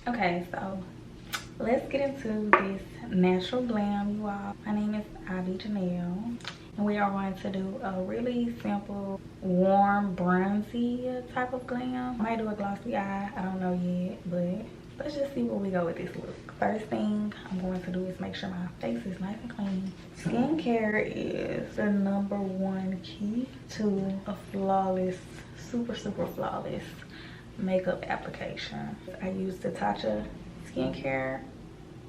Okay, so let's get into this natural glam, you all. My name is Ivy Janelle, and we are going to do a really simple, warm, bronzy type of glam. I might do a glossy eye, I don't know yet, but let's just see where we go with this look. First thing I'm going to do is make sure my face is nice and clean. Skincare is the #1 key to a flawless, super flawless makeup application. I use the Tatcha skincare.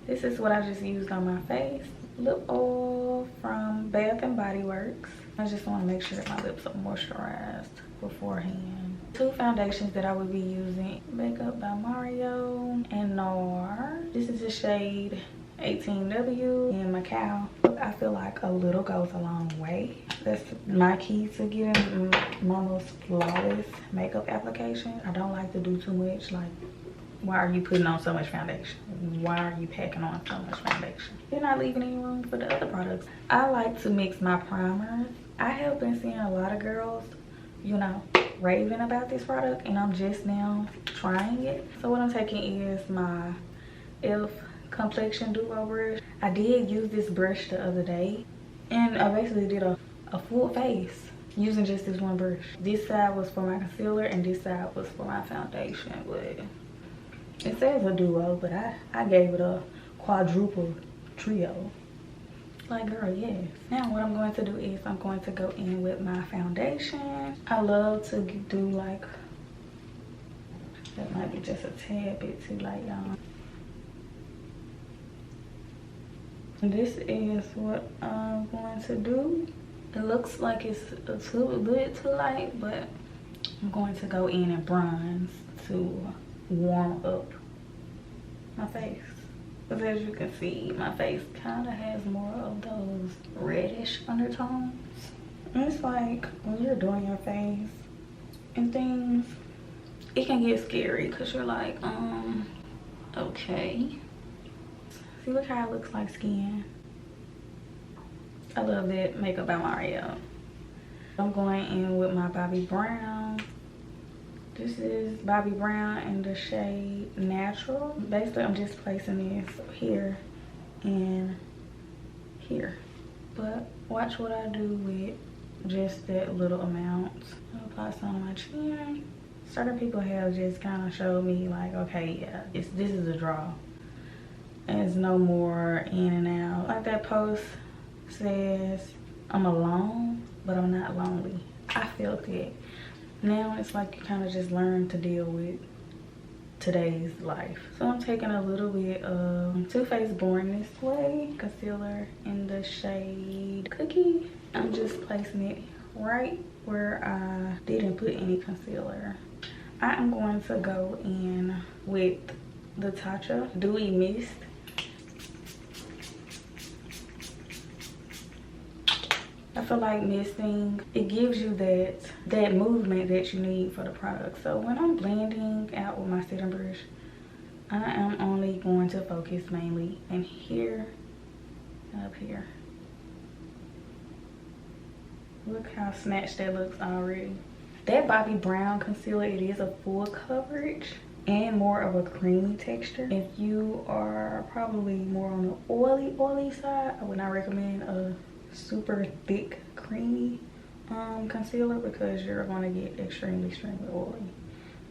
This is what I just used on my face. Lip oil from Bath and Body Works. I just want to make sure that my lips are moisturized beforehand. 2 foundations that I would be using. Makeup by Mario and NAR. This is the shade 18W in Macau. I feel like a little goes a long way. That's my key to getting my most flawless makeup application. I don't like to do too much. Like, why are you putting on so much foundation? Why are you packing on so much foundation? You're not leaving any room for the other products. I like to mix my primers. I have been seeing a lot of girls, you know, raving about this product, and I'm just now trying it. So what I'm taking is my e.l.f. complexion duo brush. I did use this brush the other day, and I basically did a full face using just this one brush. This side was for my concealer and this side was for my foundation, but it says a duo, but I gave it a quadruple trio. Like, girl, yes. Now what I'm going to do is I'm going to go in with my foundation. I love to do like, that might be just a tad bit too light, y'all. This is what I'm going to do. It looks like it's a bit too light, but I'm going to go in and bronze to warm up my face. Because as you can see, my face kind of has more of those reddish undertones. And it's like when you're doing your face and things, it can get scary because you're like, okay. See, look how it looks like skin. I love that makeup by Mario. I'm going in with my Bobbi Brown. This is Bobbi Brown in the shade Natural. Basically, I'm just placing this here and here. But watch what I do with just that little amount. I'll apply some on my chin. Certain people have just kind of showed me like, okay, yeah, this is a draw. And it's no more in and out. Like that post says, I'm alone, but I'm not lonely. I felt it. Now it's like you kind of just learn to deal with today's life. So I'm taking a little bit of Too Faced Born This Way concealer in the shade Cookie. I'm just placing it right where I didn't put any concealer. I am going to go in with the Tatcha Dewy Mist. I feel like misting, it gives you that movement that you need for the product. So when I'm blending out with my setting brush, I am only going to focus mainly in here and up here. Look how snatched that looks already. That Bobbi Brown concealer, it is a full coverage and more of a creamy texture. If you are probably more on the oily side, I would not recommend a super thick creamy concealer because you're going to get extremely oily.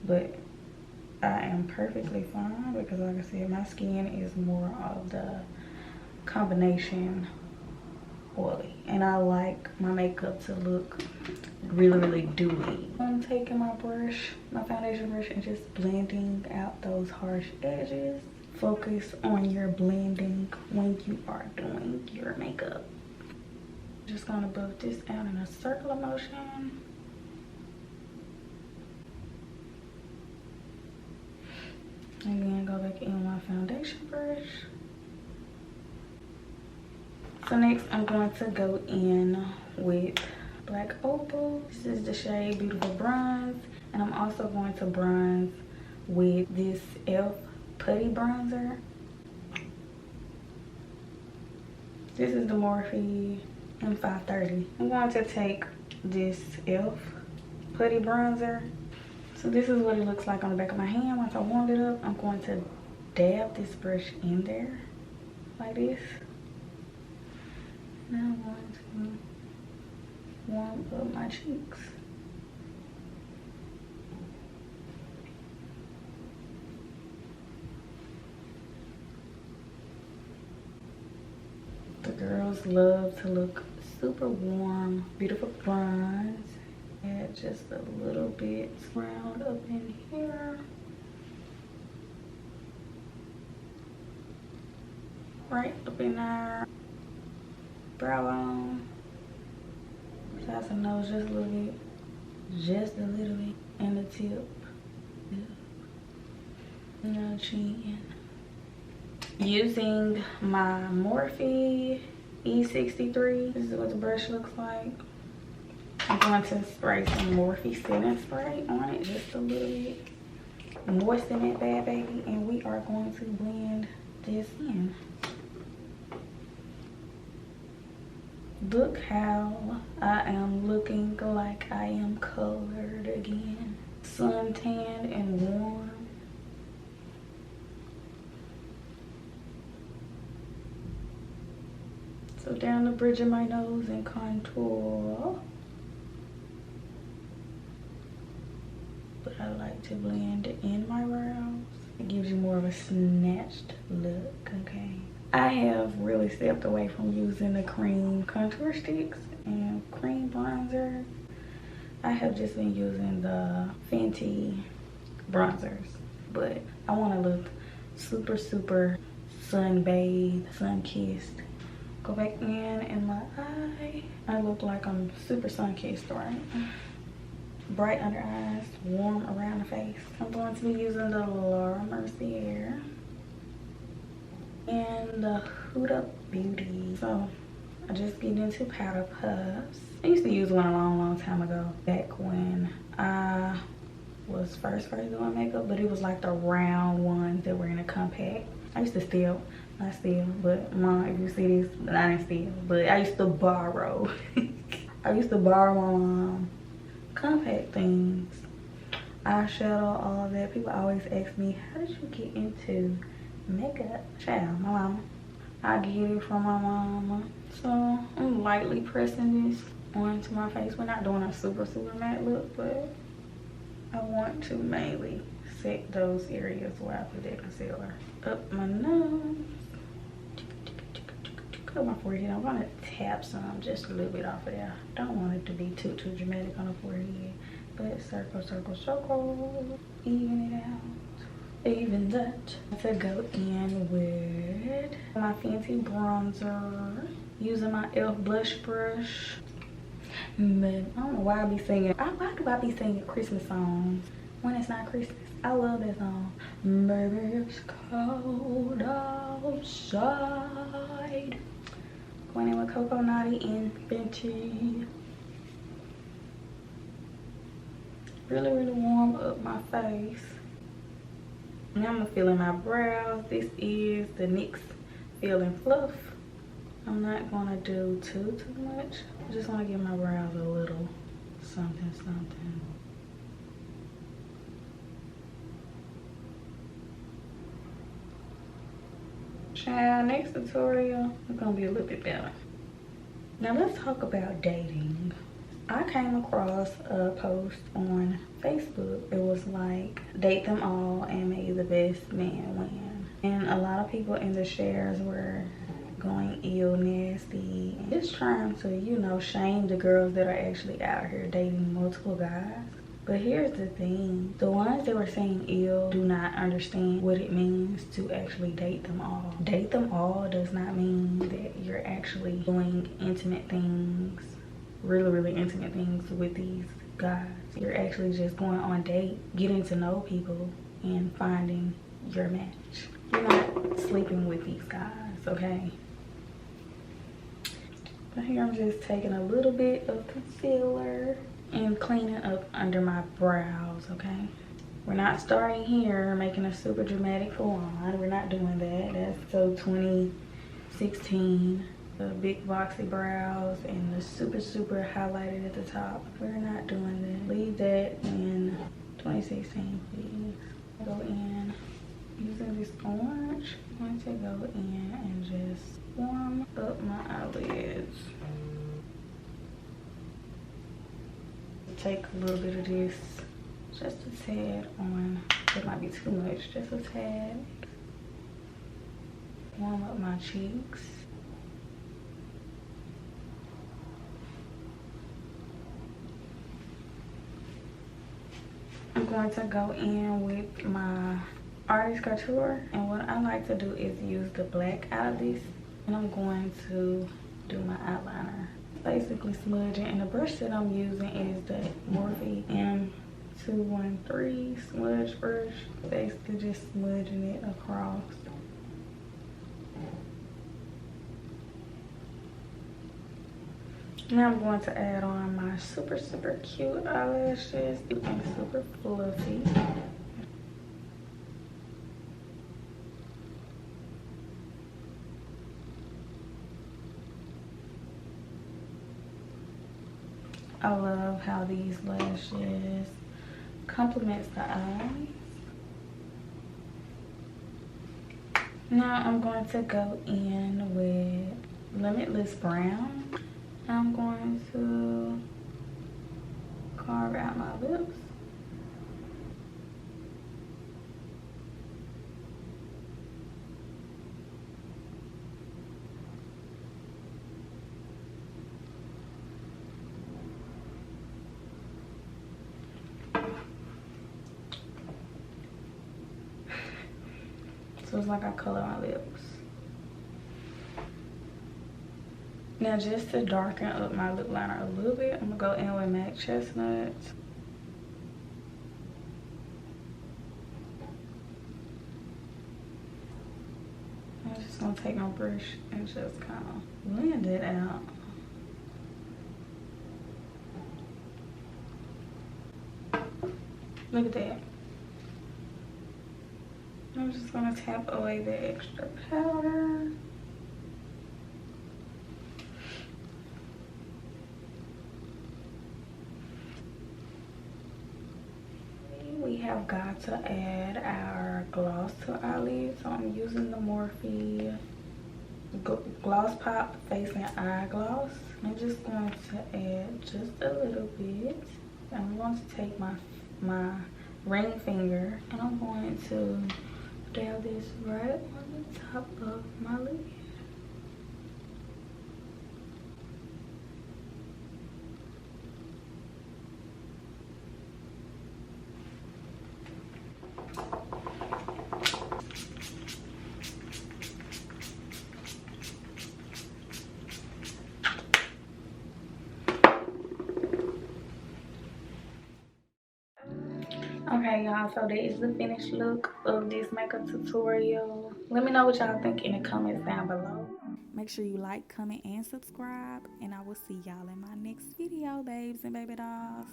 But I am perfectly fine because, like I said, my skin is more of the combination oily, and I like my makeup to look really dewy. I'm taking my brush, my foundation brush, and just blending out those harsh edges. Focus on your blending when you are doing your makeup. Just gonna buff this out in a circular motion. And then go back in with my foundation brush. So next I'm going to go in with Black Opal. This is the shade Beautiful Bronze. And I'm also going to bronze with this e.l.f. Putty Bronzer. This is the Morphe M530. I'm going to take this e.l.f. Putty Bronzer. So this is what it looks like on the back of my hand. Once I warmed it up, I'm going to dab this brush in there like this. Now I'm going to warm up my cheeks. The girls love to look super warm, beautiful bronze. Add just a little bit round up in here. Right up in our brow bone. Sides of nose just a little bit. Just a little bit. And the tip. And the chin. Using my Morphe E63. This is what the brush looks like. I'm going to spray some Morphe setting spray on it just a little bit. Moisten it bad, baby. And we are going to blend this in. Look how I am looking like I am colored again. Suntanned and warm. So down the bridge of my nose and contour. But I like to blend in my brows. It gives you more of a snatched look, okay? I have really stepped away from using the cream contour sticks and cream bronzer. I have just been using the Fenty bronzers. But I want to look super, super sun-bathed, sun-kissed. Go back in my eye. I look like I'm super sun-kissed, right? Bright under eyes, warm around the face. I'm going to be using the Laura Mercier and the Huda Beauty. So I just get into powder puffs. I used to use one a long time ago, back when I was first doing makeup, but it was like the round ones that were in a compact. I used to steal, not steal, but mom, if you see this, but I didn't steal, but I used to borrow. I used to borrow my mom compact things, eyeshadow, all of that. People always ask me, how did you get into makeup? Child, my mama. I get it from my mama. So I'm lightly pressing this onto my face. We're not doing a super matte look, but I want to mainly set those areas where I put that concealer. Up my nose. Up my forehead. I'm gonna tap some just a little bit off of there. Don't want it to be too dramatic on the forehead. But circle, circle, circle. Even it out. Even that. To go in with my Fenty bronzer. Using my e.l.f. blush brush. But I don't know why I be singing. Why do I be singing Christmas songs when it's not Christmas? I love that song. Baby, it's cold outside. Going in with Coco Naughty and Fenty. Really warm up my face. Now I'm gonna fill in my brows. This is the NYX Fill and Fluff. I'm not gonna do too much. I just wanna give my brows a little something. Child, next tutorial is gonna be a little bit better. Now let's talk about dating. I came across a post on Facebook. It was like, date them all and may the best man win. And a lot of people in the shares were going ill nasty and just trying to, you know, shame the girls that are actually out here dating multiple guys. But here's the thing, the ones that were saying ill do not understand what it means to actually date them all. Date them all does not mean that you're actually doing intimate things, really intimate things with these guys. You're actually just going on a date, getting to know people and finding your match. You're not sleeping with these guys, okay? But here I'm just taking a little bit of concealer and cleaning up under my brows, okay? We're not starting here making a super dramatic line. We're not doing that. That's so 2016. The big boxy brows and the super highlighted at the top. We're not doing that. Leave that in 2016, please. Go in using this orange, I'm going to go in and just warm up my eyelids. Take a little bit of this, just a tad on, it might be too much, just a tad. Warm up my cheeks. I'm going to go in with my Artist Couture, and what I like to do is use the black out of this, and I'm going to do my eyeliner. Basically smudging, and the brush that I'm using is the Morphe M213 smudge brush. Basically just smudging it across. Now I'm going to add on my super cute eyelashes and super fluffy. I love how these lashes complements the eyes. Now I'm going to go in with Limitless Brown. I'm going to carve out my lips. So it's like I color my lips. Now just to darken up my lip liner a little bit, I'm gonna go in with MAC Chestnut. I'm just gonna take my brush and just kind of blend it out. Look at that. I'm just gonna tap away the extra powder. We have got to add our gloss to our lids. So I'm using the Morphe Gloss Pop Face and Eye Gloss. I'm just going to add just a little bit. I'm going to take my ring finger and I'm going to dab this right on the top of my lid. Okay, y'all, so that is the finished look of this makeup tutorial. Let me know what y'all think in the comments down below. Make sure you like, comment, and subscribe, and I will see y'all in my next video, babes and baby dolls.